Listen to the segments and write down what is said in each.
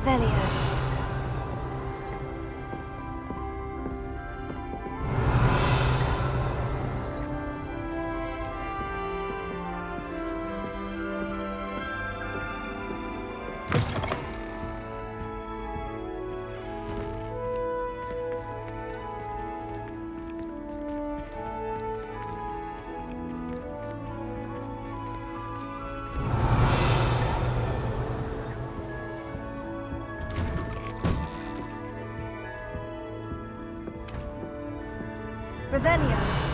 Revelio. Revelio.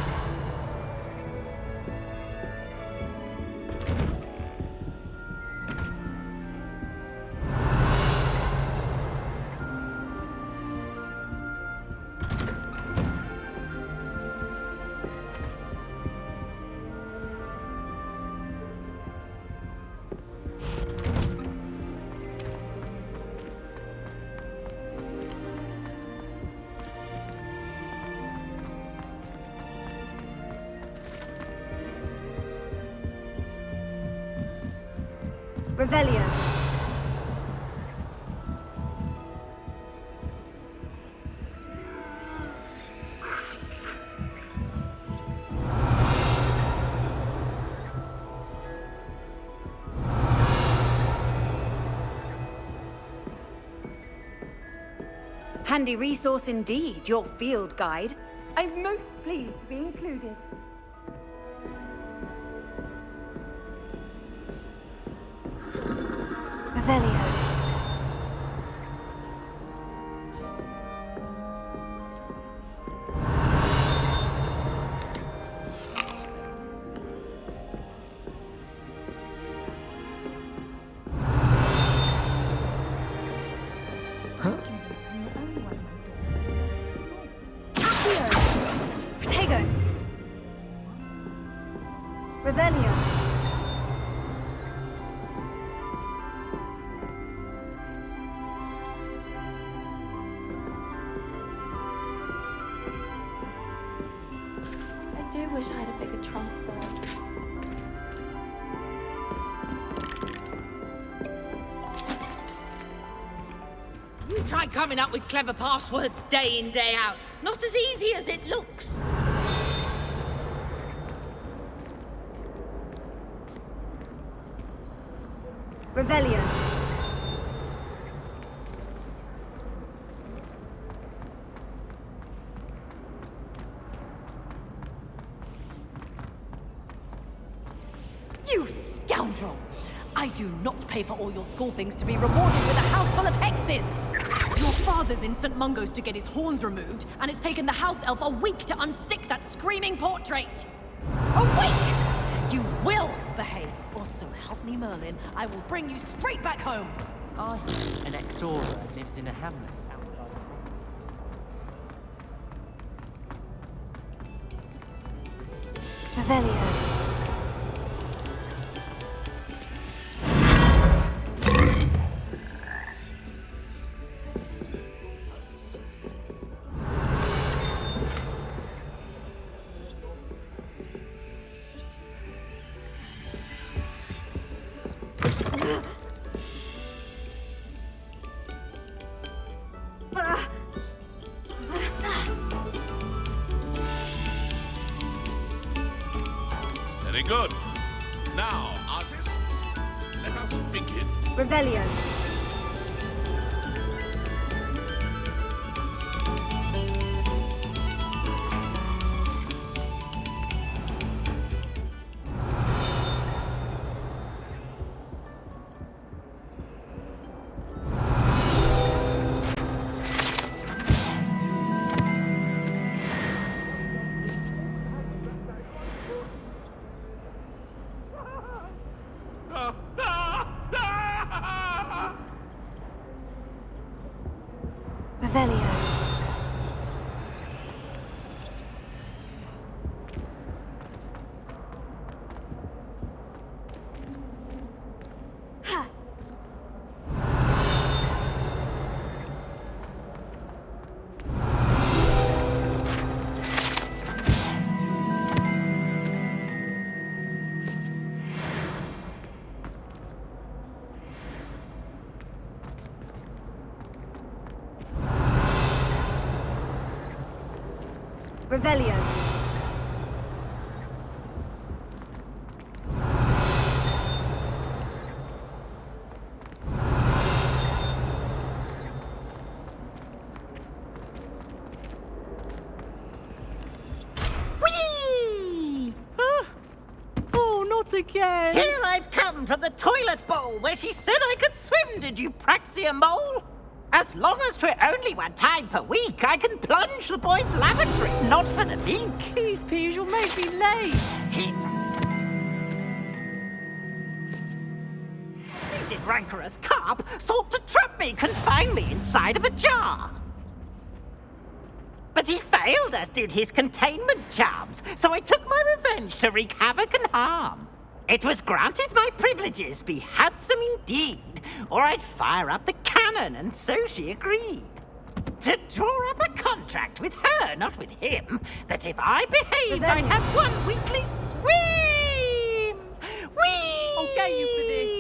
Revelio. Handy resource indeed, your field guide. I'm most pleased to be included. Revelio. Protego. Revelio. I do wish I had a bigger trunk, though. You try coming up with clever passwords day in, day out. Not as easy as it looks. Revelio. You scoundrel! I do not pay for all your school things to be rewarded with a house full of hexes! Your father's in St. Mungo's to get his horns removed, and it's taken the house elf a week to unstick that screaming portrait! A week! You will behave, or so help me Merlin, I will bring you straight back home! An ex-Aura lives in a hamlet outside. Revelio. Very good. Now, artists, let us begin. Revelio. Revelio. Whee! Huh? Oh, not again! Here I've come from the toilet bowl where she said I could swim, did you praxia mole? As long as 'twere only one time per week, I can plunge the boy's lavatory, not for the mink. These peas will make me late. Hated rancorous carp sought to trap me, confine me inside of a jar. But he failed, as did his containment charms, so I took my revenge to wreak havoc and harm. It was granted my privileges be handsome indeed, or I'd fire up the cannon, and so she agreed. To draw up a contract with her, not with him, that if I behaved, I'd have one weekly swim! Whee! I'll get you for this.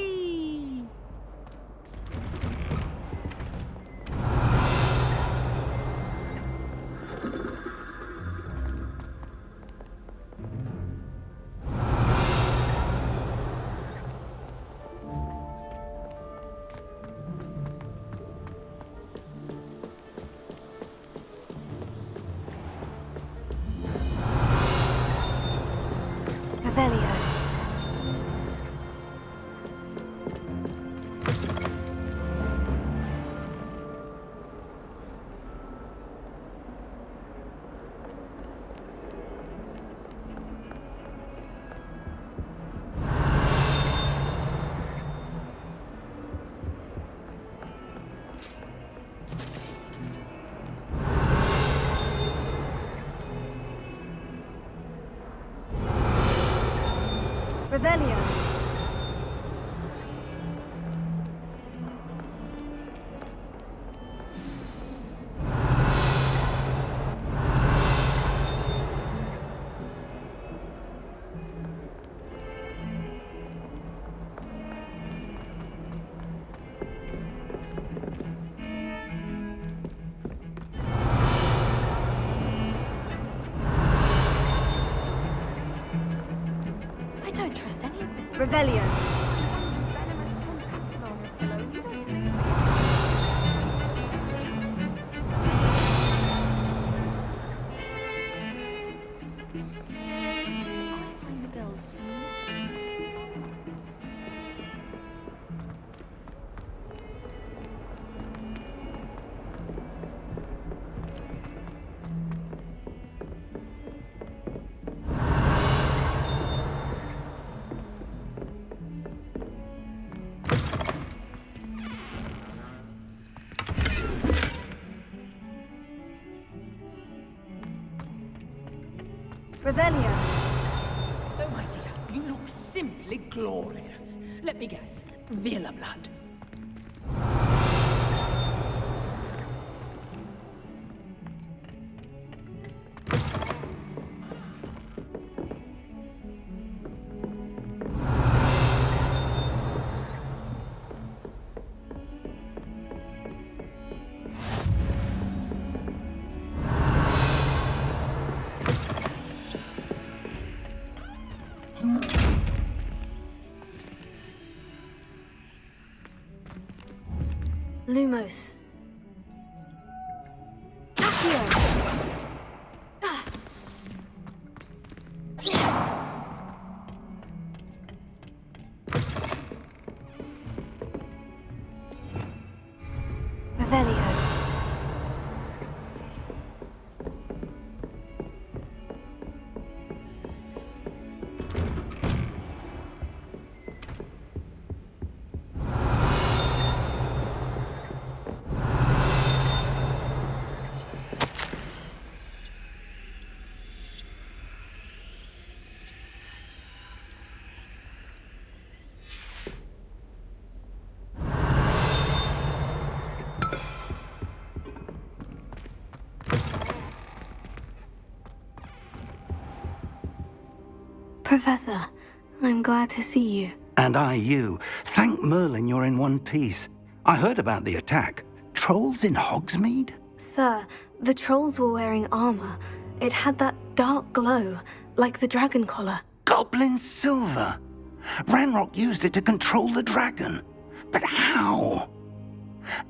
Revelio. Revelio. I don't trust any of them. Revelio. Find the bills, Revelio. Oh, my dear, you look simply glorious. Let me guess, Villa blood. Lumos. Accio. Revelio. Professor, I'm glad to see you. And I you. Thank Merlin you're in one piece. I heard about the attack. Trolls in Hogsmeade? Sir, the trolls were wearing armor. It had that dark glow, like the dragon collar. Goblin silver! Ranrock used it to control the dragon. But how?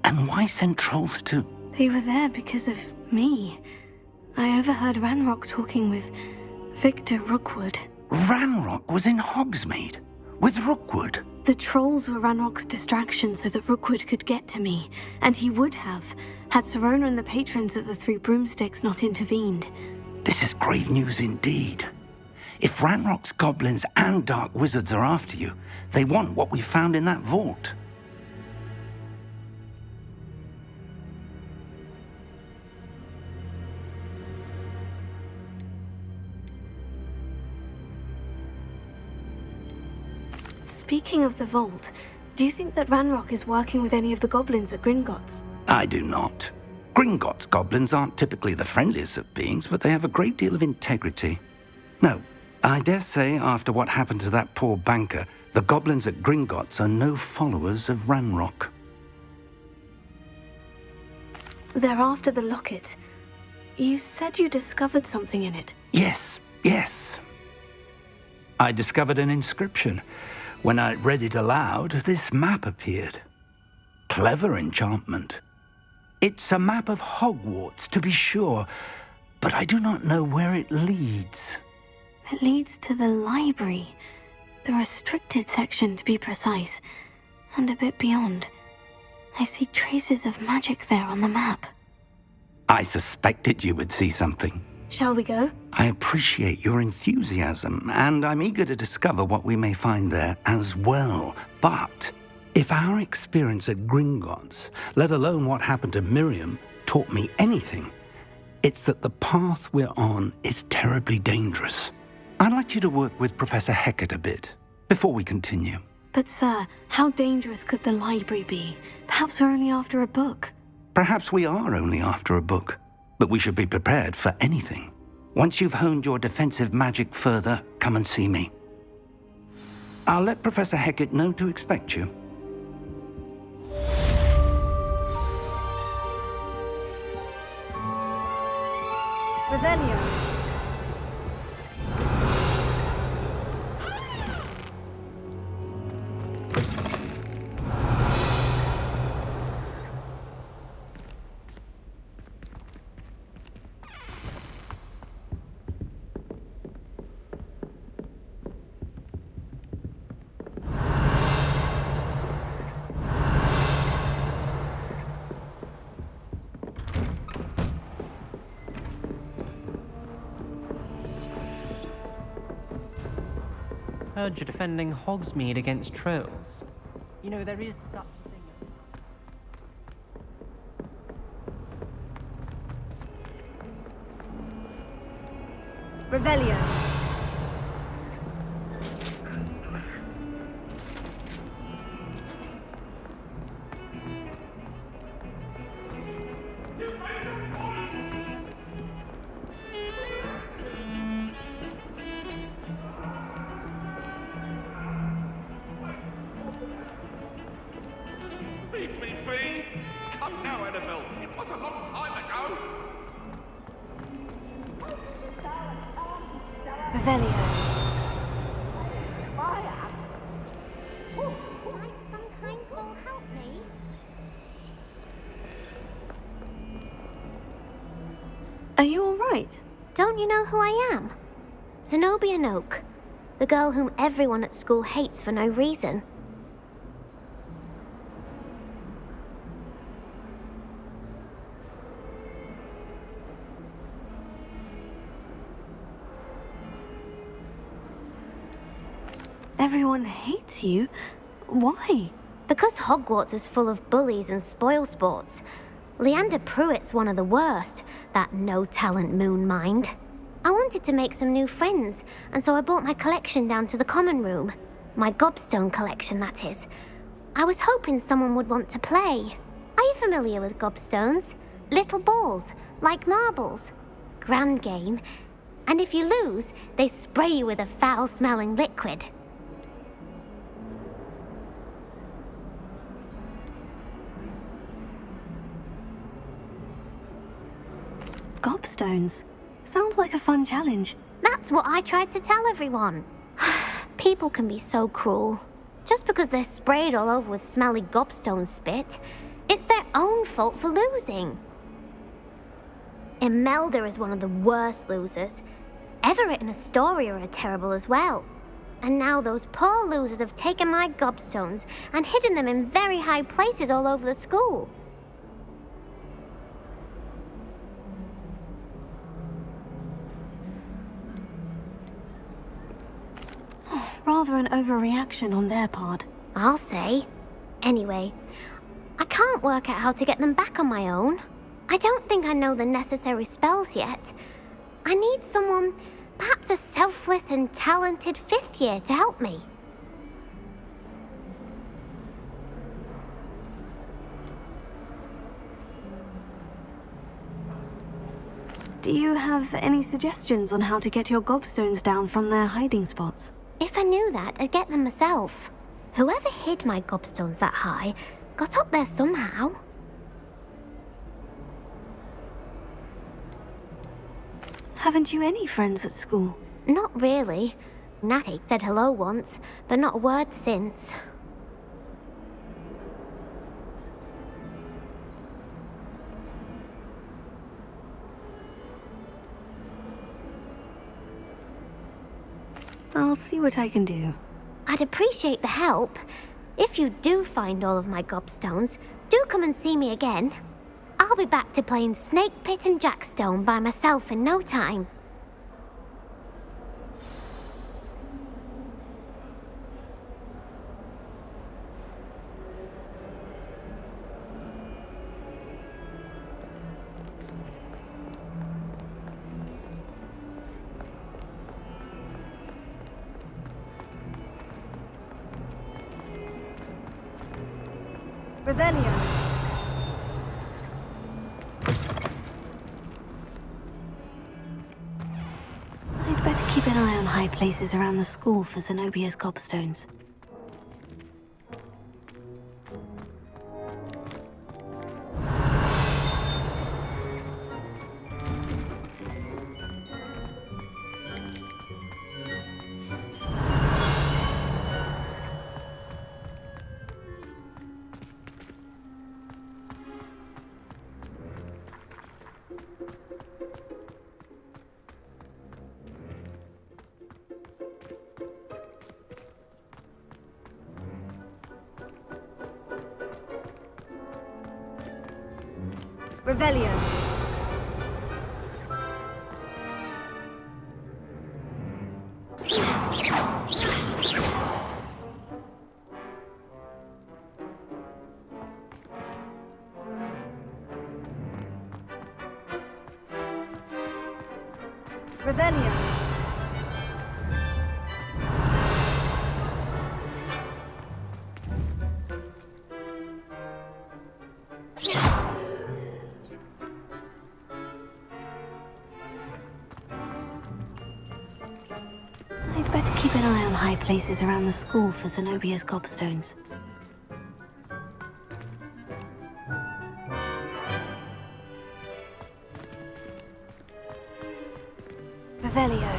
And why send trolls too? They were there because of me. I overheard Ranrock talking with Victor Rookwood. Ranrock was in Hogsmeade with Rookwood. The trolls were Ranrock's distraction so that Rookwood could get to me, and he would have, had Serona and the patrons at the Three Broomsticks not intervened. This is grave news indeed. If Ranrock's goblins and dark wizards are after you, they want what we found in that vault. Speaking of the vault, do you think that Ranrock is working with any of the goblins at Gringotts? I do not. Gringotts goblins aren't typically the friendliest of beings, but they have a great deal of integrity. No, I dare say after what happened to that poor banker, the goblins at Gringotts are no followers of Ranrock. They're after the locket. You said you discovered something in it. Yes. I discovered an inscription. When I read it aloud, this map appeared. Clever enchantment. It's a map of Hogwarts, to be sure, but I do not know where it leads. It leads to the library. The restricted section, to be precise. And a bit beyond. I see traces of magic there on the map. I suspected you would see something. Shall we go? I appreciate your enthusiasm, and I'm eager to discover what we may find there as well. But if our experience at Gringotts, let alone what happened to Miriam, taught me anything, it's that the path we're on is terribly dangerous. I'd like you to work with Professor Hecat a bit before we continue. But sir, how dangerous could the library be? Perhaps we're only after a book. Perhaps we are only after a book, but we should be prepared for anything. Once you've honed your defensive magic further, come and see me. I'll let Professor Hecat know to expect you. Revelio. Heard you're defending Hogsmeade against trolls. You know, there is such a thing as... Revelio. Beep. Come now, Annabelle. It was a long time ago. Revelio. Might some kind soul help me? Are you all right? Don't you know who I am? Zenobia Noak, the girl whom everyone at school hates for no reason. Everyone hates you? Why? Because Hogwarts is full of bullies and spoilsports. Leander Pruitt's one of the worst, that no-talent moon mind. I wanted to make some new friends, and so I brought my collection down to the common room. My gobstone collection, that is. I was hoping someone would want to play. Are you familiar with gobstones? Little balls, like marbles. Grand game. And if you lose, they spray you with a foul-smelling liquid. Gobstones? Sounds like a fun challenge. That's what I tried to tell everyone. People can be so cruel. Just because they're sprayed all over with smelly gobstone spit, it's their own fault for losing. Imelda is one of the worst losers. Everett and Astoria are terrible as well. And now those poor losers have taken my gobstones and hidden them in very high places all over the school. Rather an overreaction on their part. I'll say. Anyway, I can't work out how to get them back on my own. I don't think I know the necessary spells yet. I need someone, perhaps a selfless and talented 5th year to help me. Do you have any suggestions on how to get your gobstones down from their hiding spots? If I knew that, I'd get them myself. Whoever hid my gobstones that high got up there somehow. Haven't you any friends at school? Not really. Natty said hello once, but not a word since. I'll see what I can do. I'd appreciate the help. If you do find all of my gobstones, do come and see me again. I'll be back to playing Snake Pit and Jackstone by myself in no time. Revelio. I'd better keep an eye on high places around the school for Zenobia's gobstones. Revelio. Revelio. I'd better keep an eye on high places around the school for Zenobia's gobstones. Revelio.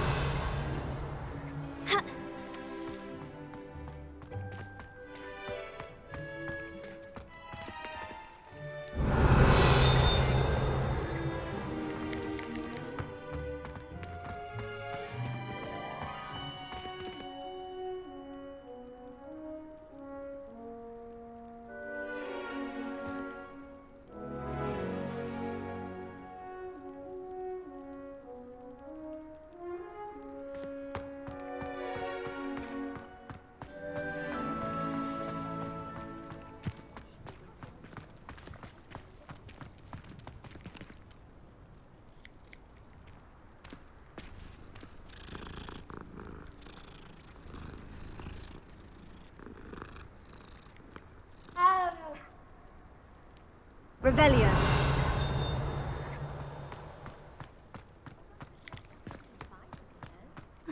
Revelio.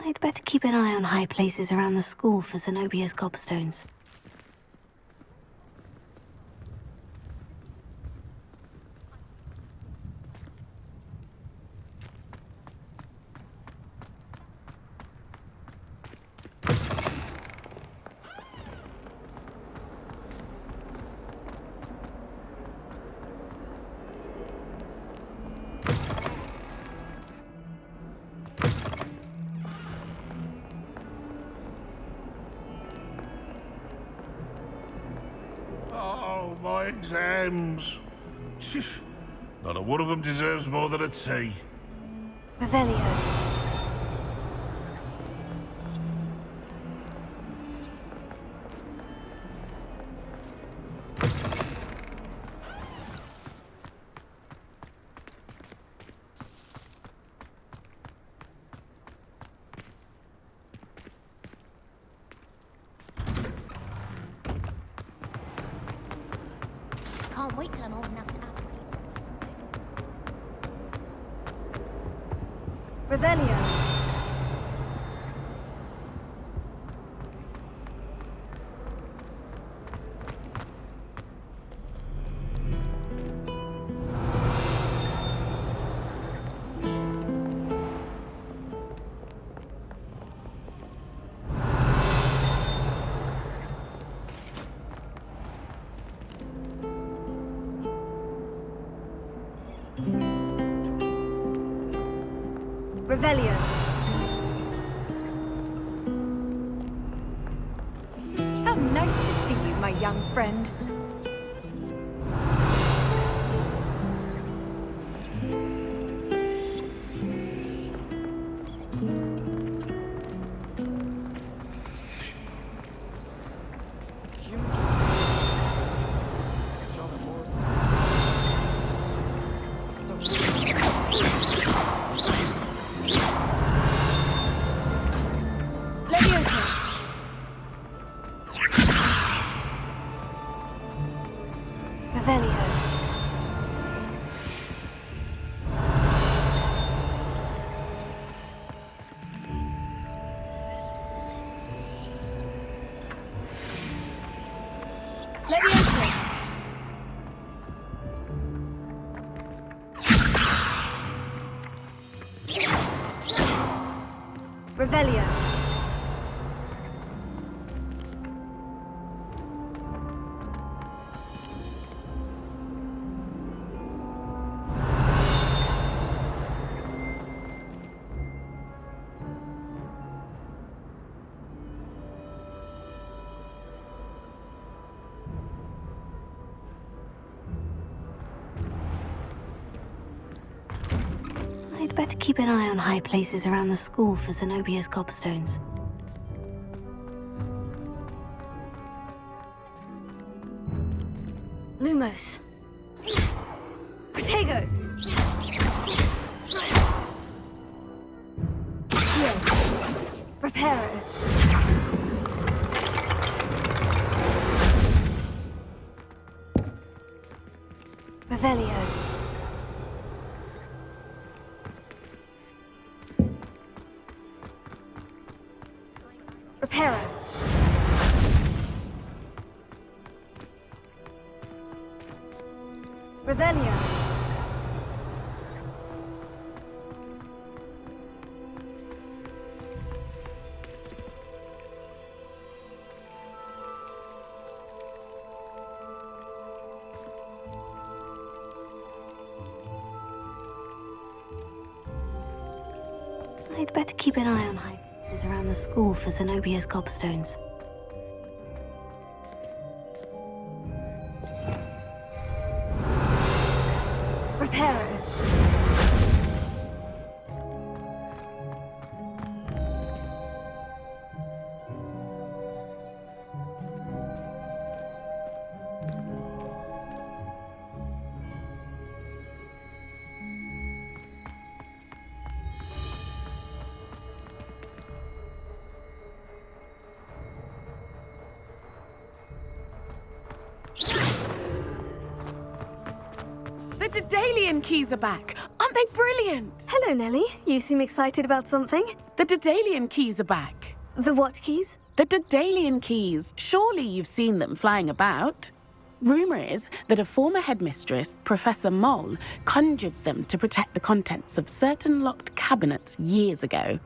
I'd better keep an eye on high places around the school for Zenobia's gobstones. my exams. Not a one of them deserves more than a T. Revelio. Can't wait till I'm old enough to act. Revelio. Revelio. How nice to see you, my young friend. Revelio. Leviosa. Revelio. I'd better keep an eye on high places around the school for Zenobia's gobstones. Lumos. Protego. Heal. Reparo. Revelio. Reparo. Revelio. I'd better keep an eye on high places around the school for Zenobia's gobstones. Reparo. The Daedalian keys are back. Aren't they brilliant? Hello, Nellie. You seem excited about something. The Daedalian keys are back. The what keys? The Daedalian keys. Surely you've seen them flying about. Rumour is that a former headmistress, Professor Moll, conjured them to protect the contents of certain locked cabinets years ago.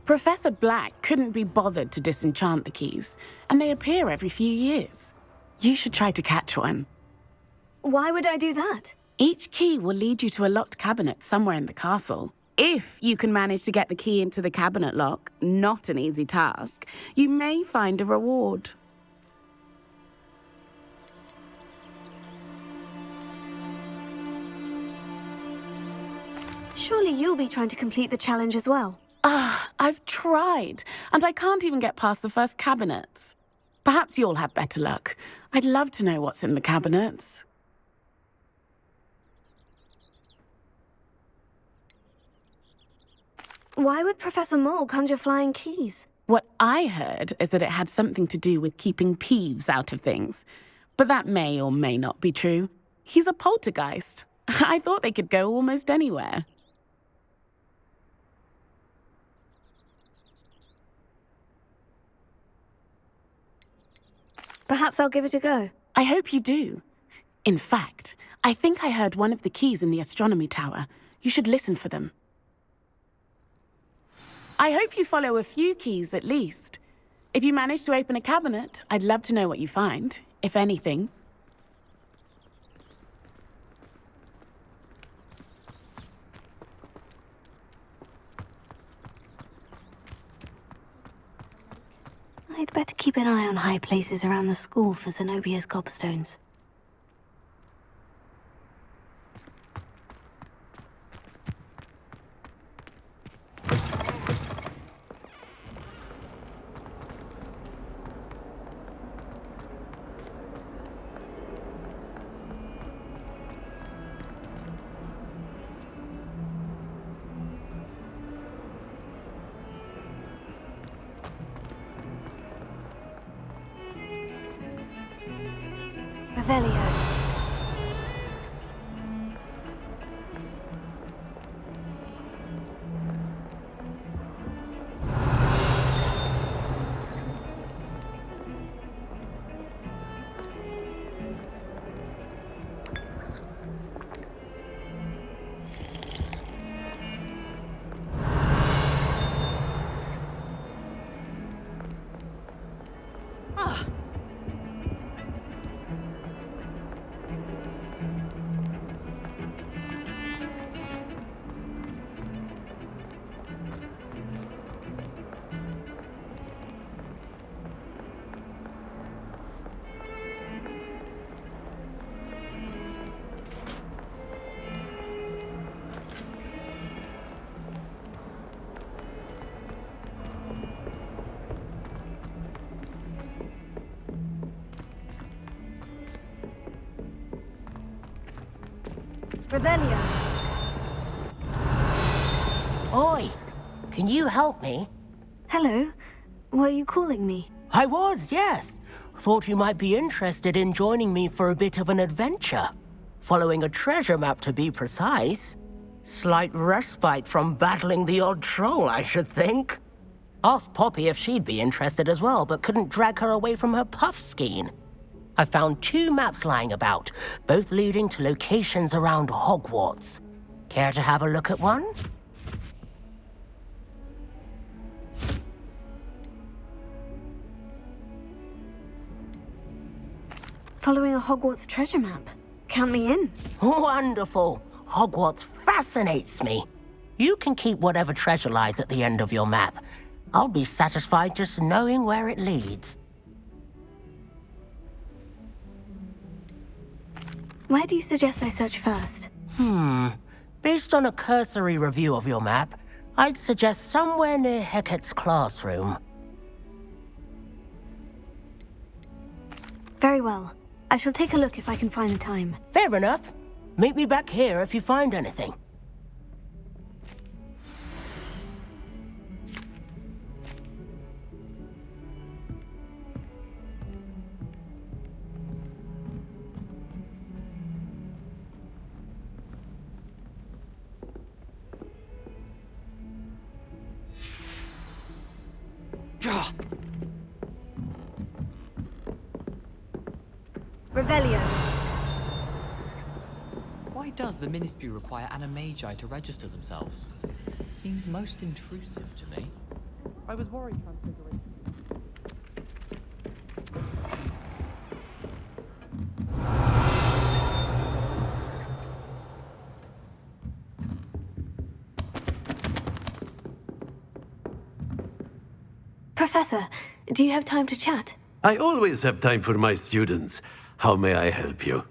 Professor Black couldn't be bothered to disenchant the keys, and they appear every few years. You should try to catch one. Why would I do that? Each key will lead you to a locked cabinet somewhere in the castle. If you can manage to get the key into the cabinet lock, not an easy task, you may find a reward. Surely you'll be trying to complete the challenge as well. I've tried, and I can't even get past the first cabinets. Perhaps you'll have better luck. I'd love to know what's in the cabinets. Why would Professor Mole conjure flying keys? What I heard is that it had something to do with keeping Peeves out of things. But that may or may not be true. He's a poltergeist. I thought they could go almost anywhere. Perhaps I'll give it a go. I hope you do. In fact, I think I heard one of the keys in the astronomy tower. You should listen for them. I hope you follow a few keys at least. If you manage to open a cabinet, I'd love to know what you find, if anything. I'd better keep an eye on high places around the school for Zenobia's gobstones. Revelio. Revelio. Oi! Can you help me? Hello. Were you calling me? I was, yes. Thought you might be interested in joining me for a bit of an adventure. Following a treasure map, to be precise. Slight respite from battling the odd troll, I should think. Asked Poppy if she'd be interested as well, but couldn't drag her away from her puff skein. I found 2 maps lying about, both leading to locations around Hogwarts. Care to have a look at one? Following a Hogwarts treasure map. Count me in. Wonderful. Hogwarts fascinates me. You can keep whatever treasure lies at the end of your map. I'll be satisfied just knowing where it leads. Where do you suggest I search first? Based on a cursory review of your map, I'd suggest somewhere near Hecat's classroom. Very well. I shall take a look if I can find the time. Fair enough. Meet me back here if you find anything. Revelio. Why does the Ministry require animagi to register themselves? Seems most intrusive to me. I was worried transfiguration. Professor, do you have time to chat? I always have time for my students. How may I help you?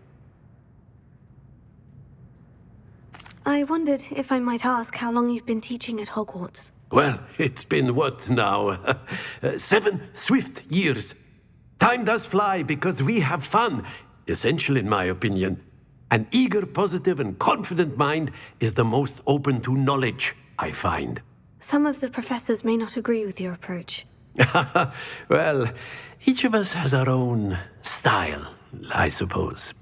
I wondered if I might ask how long you've been teaching at Hogwarts. Well, it's been what now? 7 swift years. Time does fly because we have fun, essential in my opinion. An eager, positive, and confident mind is the most open to knowledge, I find. Some of the professors may not agree with your approach. Well, each of us has our own style, I suppose.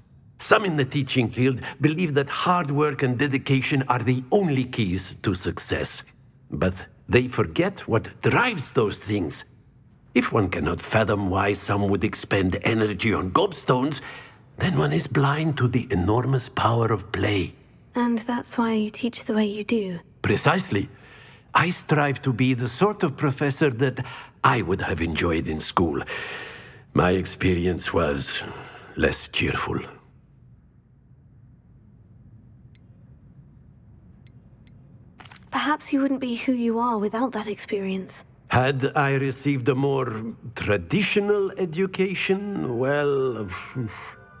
Some in the teaching field believe that hard work and dedication are the only keys to success. But they forget what drives those things. If one cannot fathom why some would expend energy on gobstones, then one is blind to the enormous power of play. And that's why you teach the way you do. Precisely. I strive to be the sort of professor that I would have enjoyed in school. My experience was less cheerful. Perhaps you wouldn't be who you are without that experience. Had I received a more traditional education, well,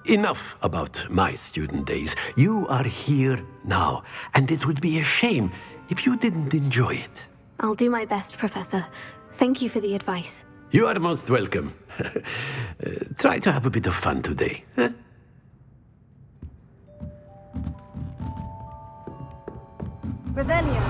enough about my student days. You are here now, and it would be a shame if you didn't enjoy it. I'll do my best, Professor. Thank you for the advice. You are most welcome. Try to have a bit of fun today. Huh? Revelio.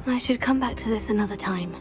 I should come back to this another time.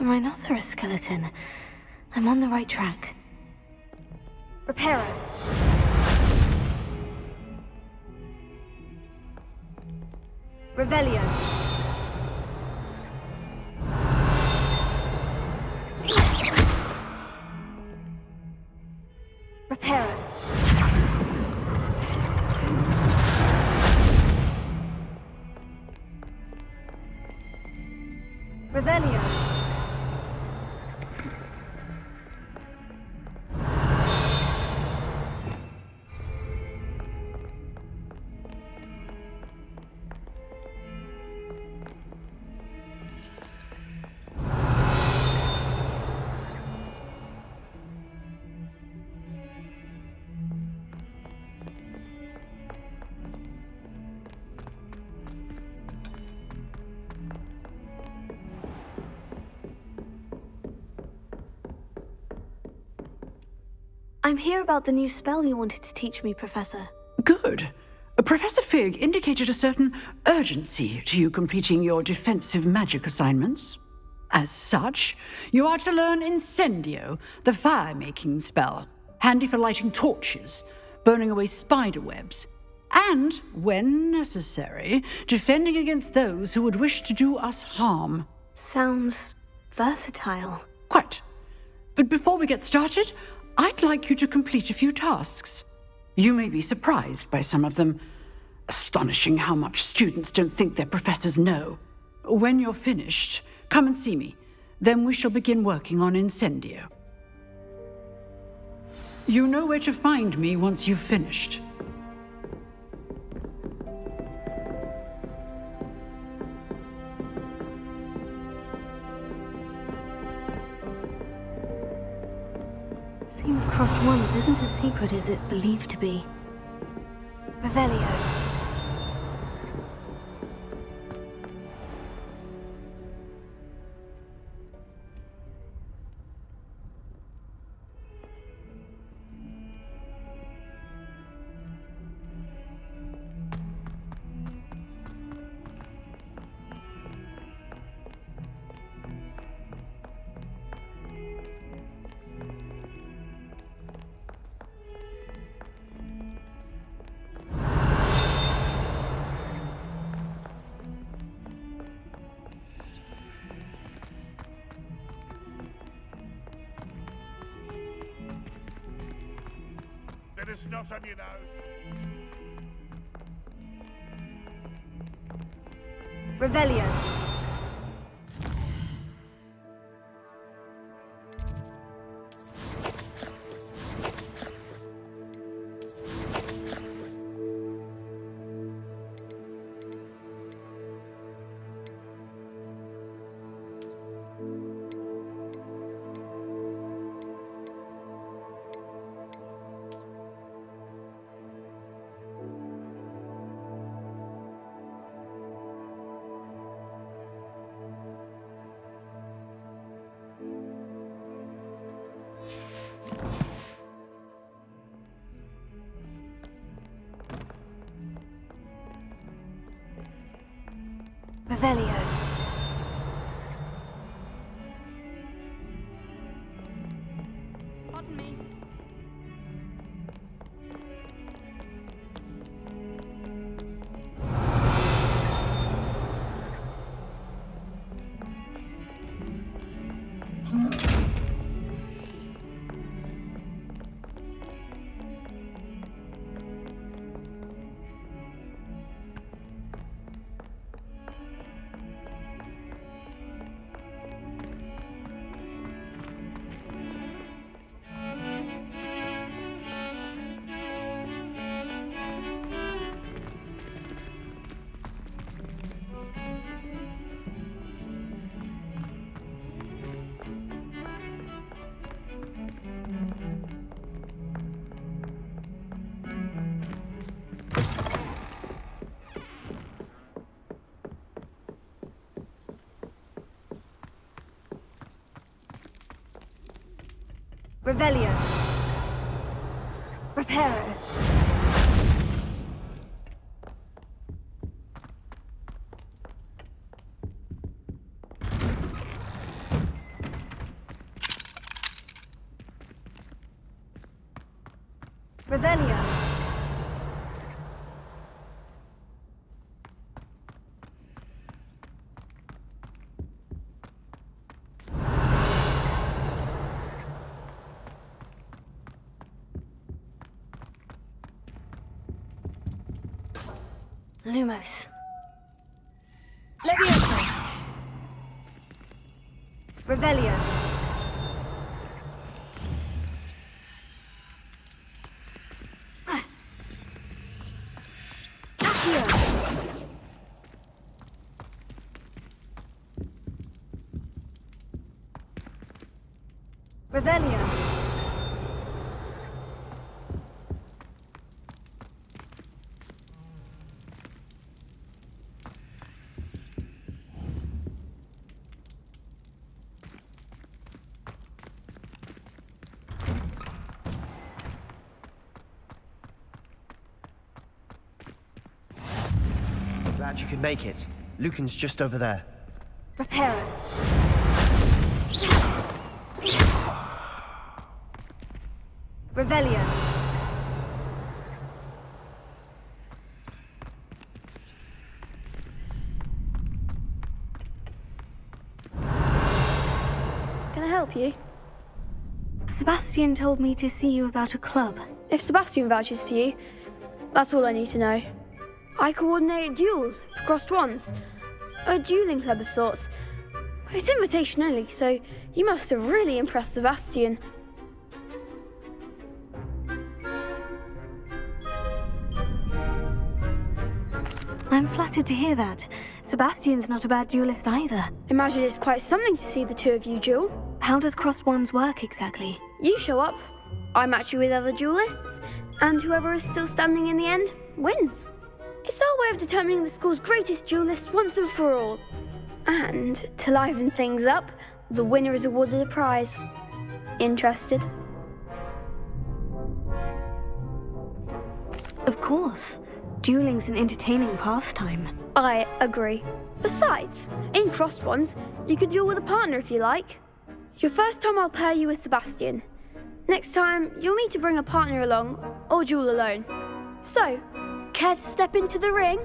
rhinoceros skeleton. I'm on the right track. Reparo. Revelio. Reparo. Revelio. I'm here about the new spell you wanted to teach me, Professor. Good. Professor Fig indicated a certain urgency to you completing your defensive magic assignments. As such, you are to learn Incendio, the fire-making spell, handy for lighting torches, burning away spider webs, and, when necessary, defending against those who would wish to do us harm. Sounds versatile. Quite. But before we get started, I'd like you to complete a few tasks. You may be surprised by some of them. Astonishing how much students don't think their professors know. When you're finished, come and see me. Then we shall begin working on Incendio. You know where to find me once you've finished. Seems crossed once isn't as secret as it's believed to be. Revelio. Bit of snot on your nose. Revelio. Revelio. Pardon me. Revelio. Reparo. Revelio. Lumos. Levioso. Revelio. Accio. Revelio. Glad you could make it. Lucan's just over there. Reparo. Revelio. Can I help you? Sebastian told me to see you about a club. If Sebastian vouches for you, that's all I need to know. I coordinate duels for crossed wands. A dueling club of sorts. It's invitation only, so you must have really impressed Sebastian. I'm flattered to hear that. Sebastian's not a bad duelist either. Imagine it's quite something to see the two of you duel. How does crossed wands work exactly? You show up, I match you with other duelists, and whoever is still standing in the end wins. It's our way of determining the school's greatest duelist once and for all. And to liven things up, the winner is awarded a prize. Interested? Of course. Dueling's an entertaining pastime. I agree. Besides, in crossed ones, you can duel with a partner if you like. Your first time I'll pair you with Sebastian. Next time, you'll need to bring a partner along, or duel alone. So, care to step into the ring?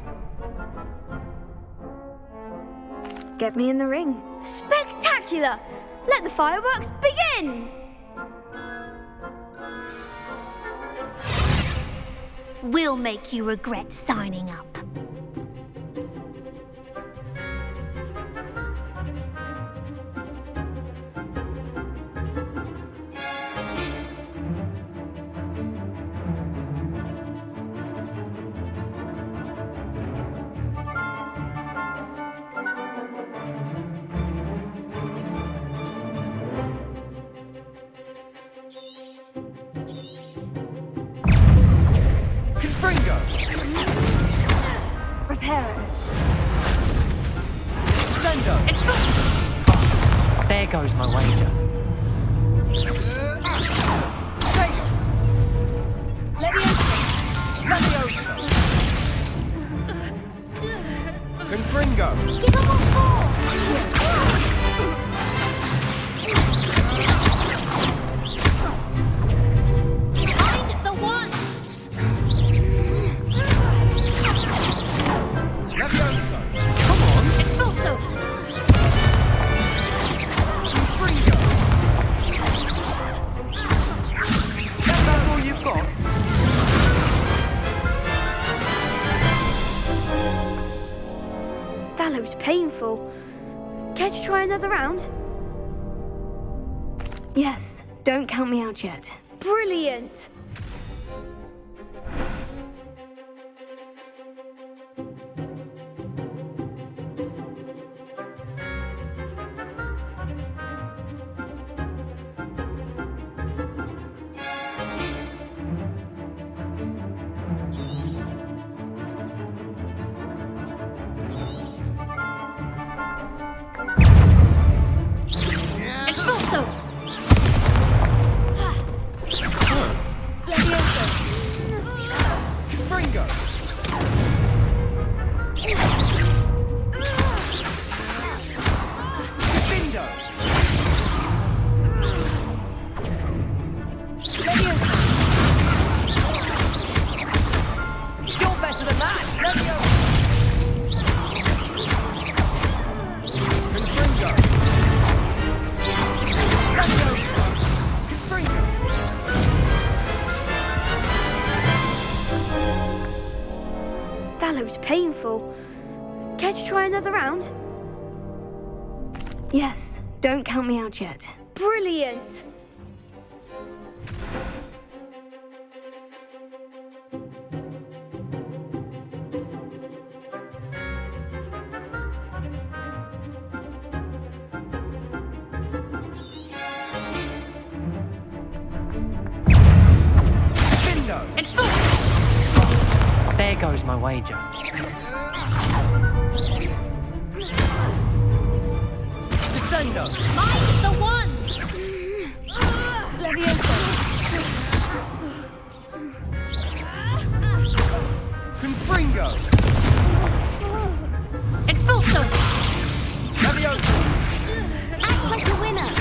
Get me in the ring. Spectacular! Let the fireworks begin! We'll make you regret signing up. Reparo. There goes my wager. Confringo! Give him a ball! Find the one! Levioso! Come on! Expulso! Confringo! That's all you've got? That looks painful. Care to try another round? Yes, don't count me out yet. Brilliant! Care to try another round? Yes, don't count me out yet. Brilliant! There goes my wager. Descendo! Mine the one! Leviosa! Confringo! Expulso! Leviosa! Act like a winner!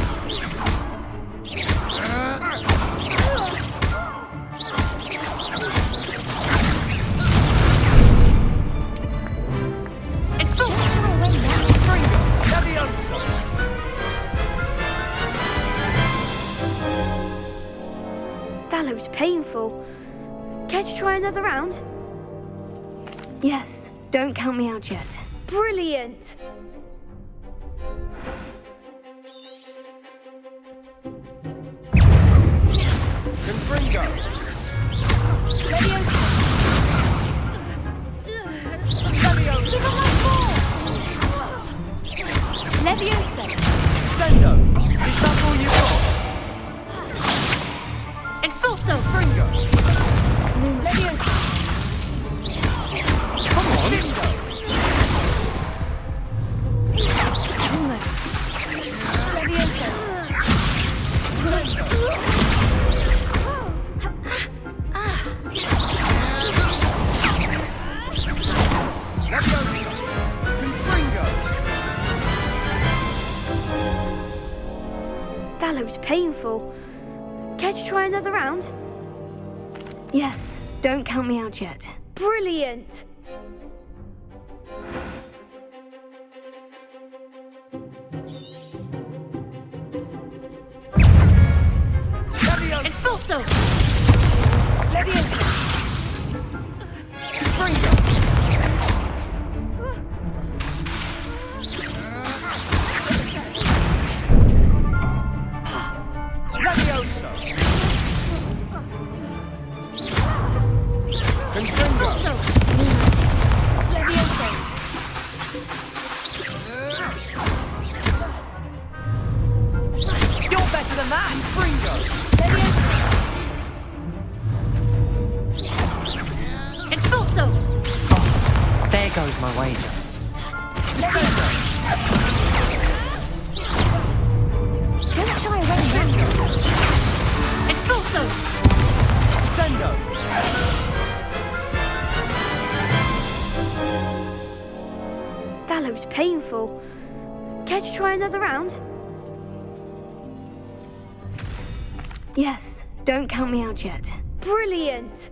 That looks painful. Care to try another round? Yes, don't count me out yet. Brilliant! Confringo! Leviosa! Leviosa! Give him one more! Leviosa! Descendo! Is that all you got? Expulso! Confringo! Leviosa! Come on! Almost. Leviosa! That looks painful. Care to try another round? Yes, don't count me out yet. Brilliant! Expulso! Leviosa! Confringo! Leviosa! Confringo! Leviosa! You're better than that! Confringo! Expulso! There goes my wager. Don't shy away now. Expulso! Descendo! That looks painful. Care to try another round? Yes, don't count me out yet. Brilliant!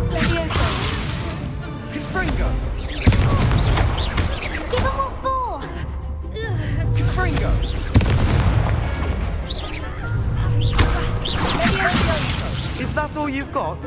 Leviosa! Confringo! Give him what for! Confringo! Leviosa! Is that all you've got?